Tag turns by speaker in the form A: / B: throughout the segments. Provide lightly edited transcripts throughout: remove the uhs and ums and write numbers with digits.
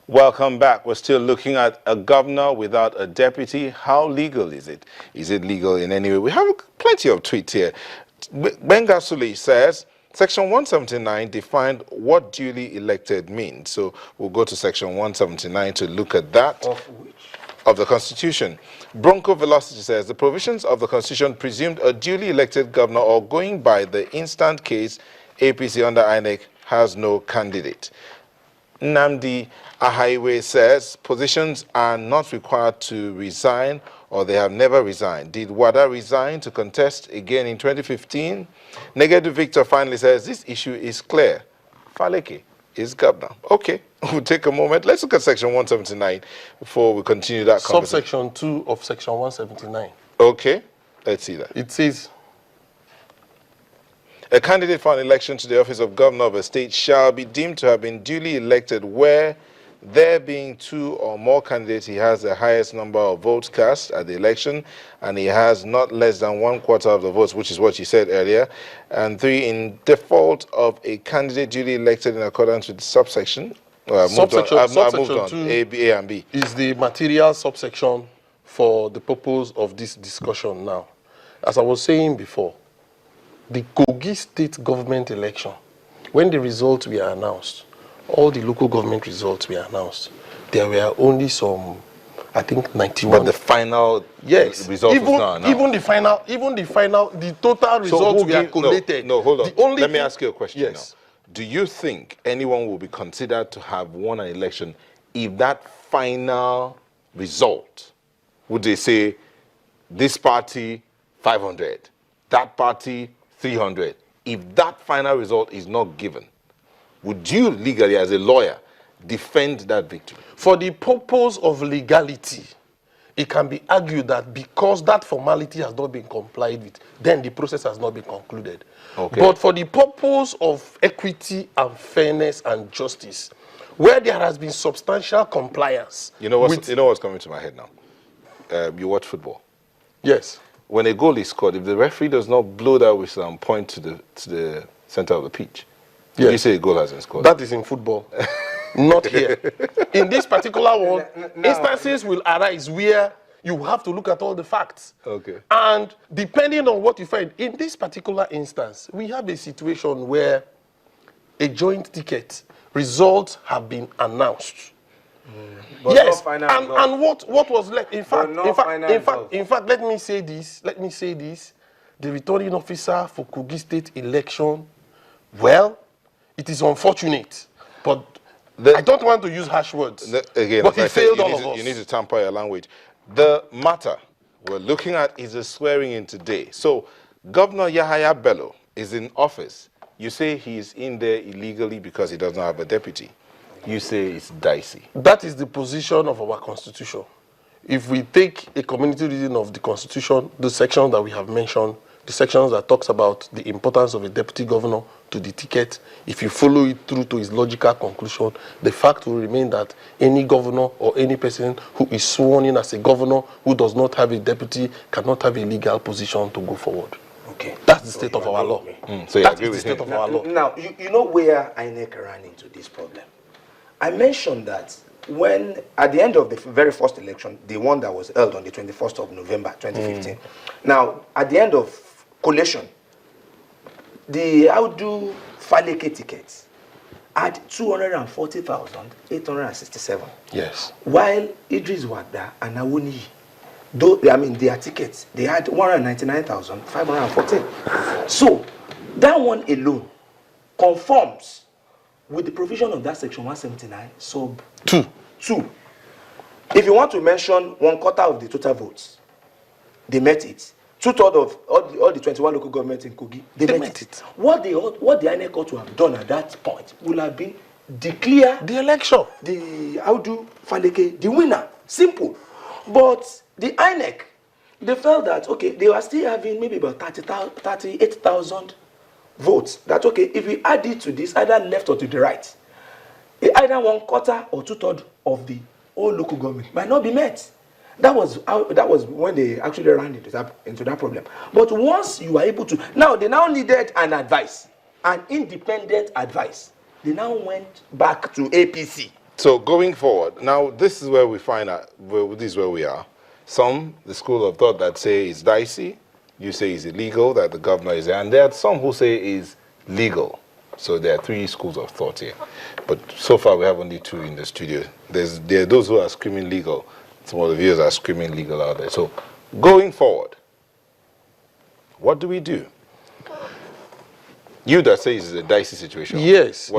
A: Welcome back. We're still looking at a governor without a deputy. How legal is it? Is it legal in any way? We have plenty of tweets here. Benga Suli says, Section 179 defined what duly elected means. So we'll go to Section 179 to look at that.
B: Of which?
A: Of the Constitution. Bronco Velocity says, the provisions of the Constitution presumed a duly elected governor or going by the instant case APC under INEC has no candidate. Nnamdi Ahaiwe says positions are not required to resign or they have never resigned. Did Wada resign to contest again in 2015? Negedu Victor finally says this issue is clear. Faleke is governor. Okay, we'll take a moment. Let's look at Section 179 before we continue that conversation.
B: Subsection 2 of Section 179.
A: Okay, let's see that.
B: It says,
A: a candidate for an election to the office of governor of a state shall be deemed to have been duly elected where, there being two or more candidates, he has the highest number of votes cast at the election and he has not less than 1/4 of the votes, which is what you said earlier. And 3, in default of a candidate duly elected in accordance with the subsection.
B: subsection 2
A: A and B.
B: Is the material subsection for the purpose of this discussion now. As I was saying before, the Kogi state government election, when the results were announced, all the local government results were announced, there were only some, I think, 91.
A: But the final result
B: even,
A: was not announced.
B: The total results were collated.
A: No, hold on. Let me ask you a question
B: yes.
A: now. Do you think anyone will be considered to have won an election if that final result, would they say, this party 500, that party 300, if that final result is not given, would you legally, as a lawyer, defend that victory?
B: For the purpose of legality, it can be argued that because that formality has not been complied with, then the process has not been concluded.
A: Okay.
B: But for the purpose of equity and fairness and justice, where there has been substantial compliance.
A: You know what's coming to my head now? You watch football.
B: Yes.
A: When a goal is scored, if the referee does not blow that whistle and point to the center of the pitch, yes, you say a goal has been scored.
B: That is in football, not here. In this particular one, instances will arise where you have to look at all the facts.
A: Okay.
B: And depending on what you find, in this particular instance, we have a situation where a joint ticket, results have been announced. Yes, and what was left? In fact, let me say this. The returning officer for Kogi State election, well, it is unfortunate, but I don't want to use harsh words.
A: But
B: he failed all of us.
A: You need to temper your language. The matter we're looking at is a swearing in today. So Governor Yahaya Bello is in office. You say he's in there illegally because he does not have a deputy. You say it's dicey.
B: That is the position of our constitution. If we take a community reading of the constitution, the sections that we have mentioned, the sections that talks about the importance of a deputy governor to the ticket, if you follow it through to its logical conclusion, the fact will remain that any governor or any person who is sworn in as a governor who does not have a deputy cannot have a legal position to go forward.
C: Okay.
B: That's the state of our law.
A: So you
B: That
A: agree
B: is the
A: with
B: state
A: him?
B: of our law.
C: Now, you know where INEC ran into this problem. I mentioned that when, at the end of the very first election, the one that was held on the 21st of November, 2015. Now, at the end of collation, the Audu Faleke tickets had 240,867.
B: Yes.
C: While Idris Wada and Awuni, their tickets, they had 199,514. So, that one alone conforms with the provision of that section 179 sub 2. If you want to mention 1/4 of the total votes, they met it. 2/3 of all the 21 local governments in Kogi, they met it. What the INEC ought to have done at that point would have been declare
B: the election,
C: the Audu Faleke, the winner. Simple. But the INEC, they felt that, okay, they were still having maybe about 38,000 votes. That, okay, if we add it to this, either left or to the right, either 1/4 or 2/3 of the whole local government might not be met. That was when they actually ran into that problem. But once you are able to, now they now needed an independent advice. They now went back to APC
A: So going forward, now this is where we find out, this is where we are. Some, the school of thought that say it's dicey, you say it's illegal, that the governor is there, and there are some who say it's legal. So there are three schools of thought here. But so far we have only two in the studio. There are those who are screaming legal. Some of the viewers are screaming legal out there. So going forward, what do we do? You that say it's a dicey situation.
B: Yes.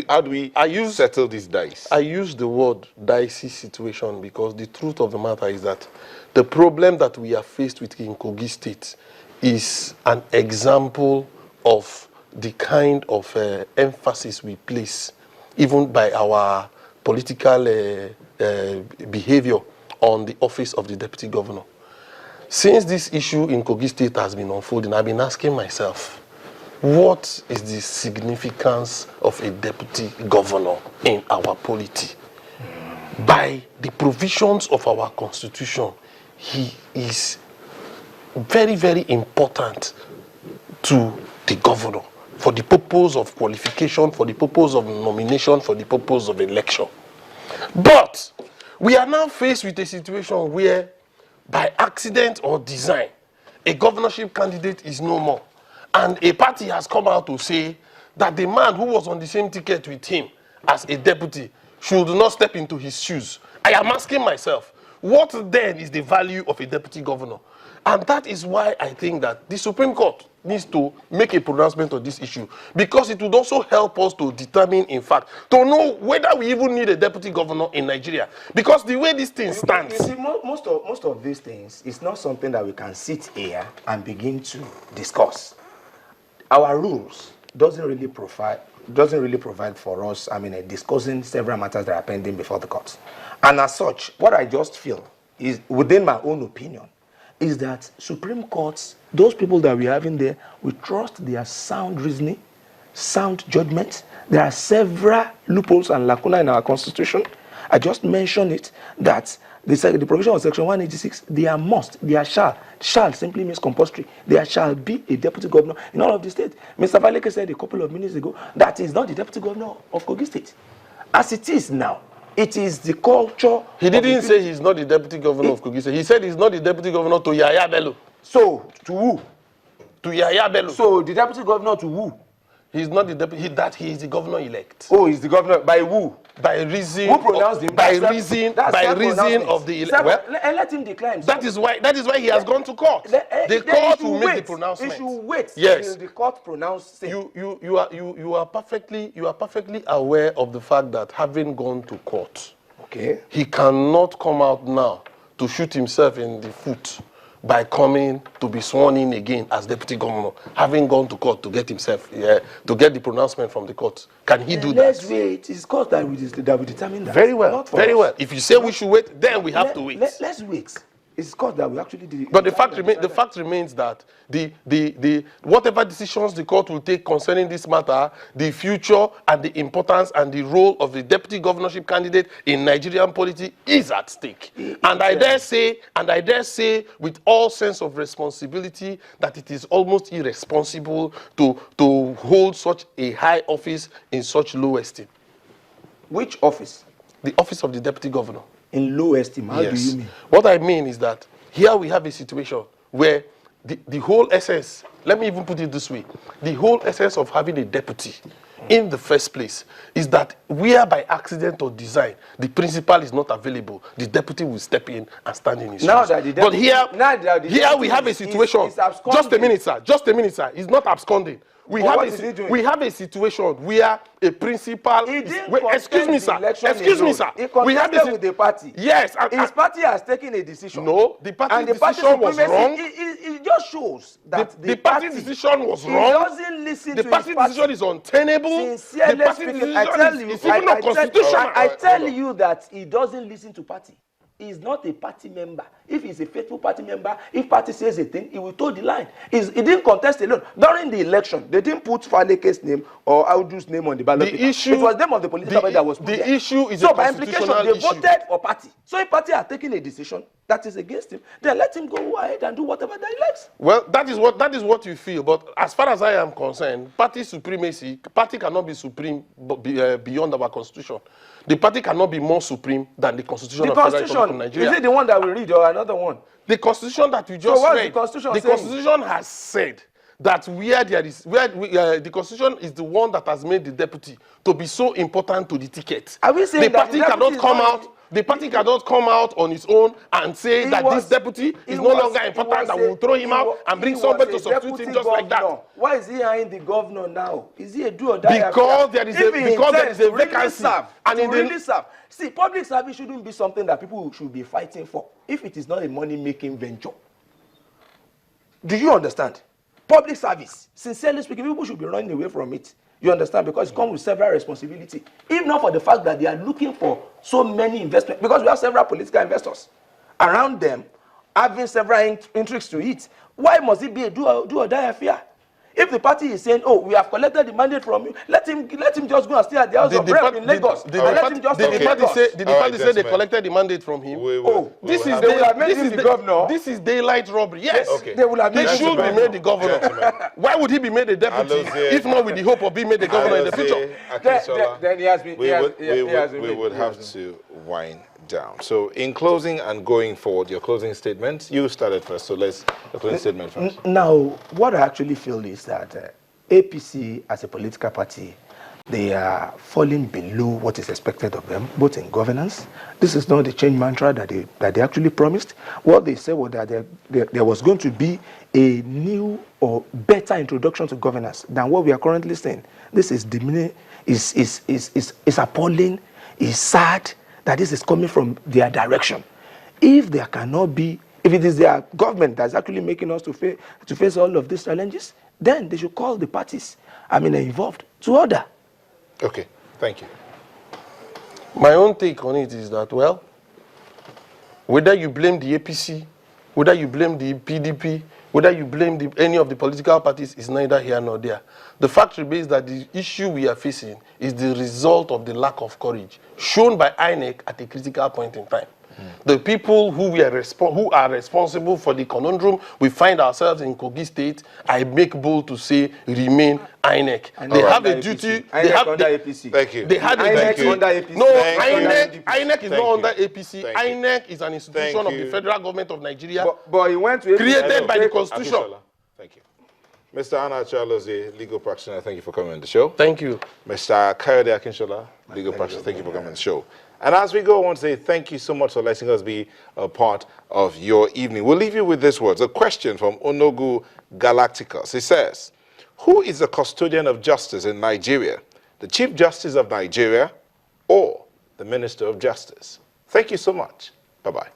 A: How do we settle this dice?
B: I use the word dicey situation because the truth of the matter is that the problem that we are faced with in Kogi State is an example of the kind of emphasis we place, even by our political behavior on the office of the deputy governor. Since this issue in Kogi State has been unfolding, I've been asking myself, what is the significance of a deputy governor in our polity? By the provisions of our constitution, he is very, very important to the governor for the purpose of qualification, for the purpose of nomination, for the purpose of election. But we are now faced with a situation where, by accident or design, a governorship candidate is no more. And a party has come out to say that the man who was on the same ticket with him as a deputy should not step into his shoes. I am asking myself, what then is the value of a deputy governor? And that is why I think that the Supreme Court needs to make a pronouncement on this issue, because it would also help us to determine, in fact, to know whether we even need a deputy governor in Nigeria. Because the way this thing stands...
C: You see, most of these things is not something that we can sit here and begin to discuss. Our rules doesn't really provide for us, discussing several matters that are pending before the courts. And as such, what I just feel is, within my own opinion, is that Supreme Courts, those people that we have in there, we trust their sound reasoning, sound judgment. There are several loopholes and lacuna in our constitution. I just mentioned it, that the provision of section 186, there must, there shall simply means compulsory. There shall be a deputy governor in all of the states. Mr. Valeke said a couple of minutes ago that is not the deputy governor of Kogi State. As it is now, it is the culture.
B: He didn't say he's not the deputy governor of Kogi State. He said he's not the deputy governor to Yaya Bello.
C: So, to who?
B: To Yaya Bello.
C: So, the deputy governor to who?
B: He's not the deputy, he is the governor elect.
C: Oh, he's the governor, by who?
B: By reason,
C: who pronounced him?
B: By reason of the election.
C: Well, let him decline.
B: That is why he has gone to court. The court will make the pronouncement.
C: He should wait
B: till
C: the court pronounce.
B: You are perfectly aware of the fact that having gone to court,
C: okay,
B: he cannot come out now to shoot himself in the foot by coming to be sworn in again as deputy governor, having gone to court to get himself, to get the pronouncement from the court. Can he do that?
C: Let's wait. It's court that will determine that.
B: Very well. Very well. If you say we should wait, then we have to wait.
C: Let's wait. It's court that will actually do it.
B: But the fact remains that the whatever decisions the court will take concerning this matter, the future and the importance and the role of the deputy governorship candidate in Nigerian polity is at stake. And I dare say with all sense of responsibility that it is almost irresponsible to hold such a high office in such low esteem.
C: Which office?
B: The office of the deputy governor.
C: In low esteem, how do you mean?
B: What I mean is that here we have a situation where the whole essence, let me even put it this way, the whole essence of having a deputy in the first place is that where by accident or design the principal is not available, the deputy will step in and stand in his shoes. But here we have a situation, just a minute sir, he's not absconding. We have a situation where a principal. Excuse me, sir.
C: We have this with the party.
B: Yes,
C: his party has taken a decision.
B: No, the party decision was wrong.
C: It just shows that
B: the party decision was wrong.
C: Doesn't listen to
B: the party decision is untenable.
C: Sincerely speaking, I tell you that he doesn't listen to party. He's not a party member. If he's a faithful party member, if party says a thing, he will toe the line. He didn't contest alone. During the election, they didn't put Faleke's name or Audu's name on the ballot paper. It was them of the political party that was put there.
B: The issue is
C: so
B: a constitutional issue.
C: by implication, they voted for party. So if party are taking a decision, that is against him, then let him go ahead and do whatever that he likes.
B: Well, that is what you feel. But as far as I am concerned, party supremacy, party cannot be supreme beyond our constitution. The party cannot be more supreme than the constitution of the Federal Republic of Nigeria.
C: Is it the one that we read or another one?
B: The constitution that you just read,
C: the
B: constitution has said that the constitution is the one that has made the deputy to be so important to the ticket.
C: Are we saying
B: the
C: that
B: party cannot come out? The party cannot come out on its own and say that this deputy is no longer important and we'll throw him out and bring somebody to substitute him just like that.
C: Why is he eyeing the governor now? Is he a do or die?
B: Because there is a vacancy.
C: And in really serve. See, public service shouldn't be something that people should be fighting for if it is not a money-making venture. Do you understand? Public service, sincerely speaking, people should be running away from it. You understand? Because it comes with several responsibilities. If not for the fact that they are looking for so many investments, because we have several political investors around them having several intrigues to it. Why must it be a do or die affair? If the party is saying, "Oh, we have collected the mandate from you," let him just go and stay at the house of rep in Lagos.
B: Did the party say they collected the mandate from him? This is daylight robbery. Yes,
C: okay. They
B: should be made the governor. Why would he be made a deputy if not with the hope of being made the governor in the future?
C: Then he has been.
A: We would have to wind down. So, in closing and going forward, your closing statement. You started first, so let's the closing statement first.
C: Now, what I actually feel is that APC as a political party, they are falling below what is expected of them, both in governance. This is not the change mantra that they actually promised. What they said was that there was going to be a new or better introduction to governance than what we are currently seeing. This is demeaning, is appalling, is sad that this is coming from their direction. If there cannot be, if it is their government that's actually making us to face all of these challenges, then they should call the parties, involved to order.
A: Okay, thank you.
B: My own take on it is that, well, whether you blame the APC, whether you blame the PDP, whether you blame any of the political parties is neither here nor there. The fact remains that the issue we are facing is the result of the lack of courage shown by INEC at a critical point in time. The people who are responsible for the conundrum we find ourselves in Kogi State, I make bold to say, remain INEC.
C: And
B: they have a duty.
C: They have under APC.
A: Thank you.
B: They had a duty.
C: Under APC.
B: No, INEC is not under APC. INEC is an institution of the federal government of Nigeria,
C: but he went to APC.
B: Created by the constitution.
A: Thank you. Mr. Anna Chalozie, legal practitioner, thank you for coming on the show.
B: Thank you.
A: Mr. Kayode Akinshola, legal practitioner, thank you for coming on the show. And as we go, I want to say thank you so much for letting us be a part of your evening. We'll leave you with these words. A question from Onogu Galacticus. It says, who is the custodian of justice in Nigeria? The Chief Justice of Nigeria or the Minister of Justice? Thank you so much. Bye-bye.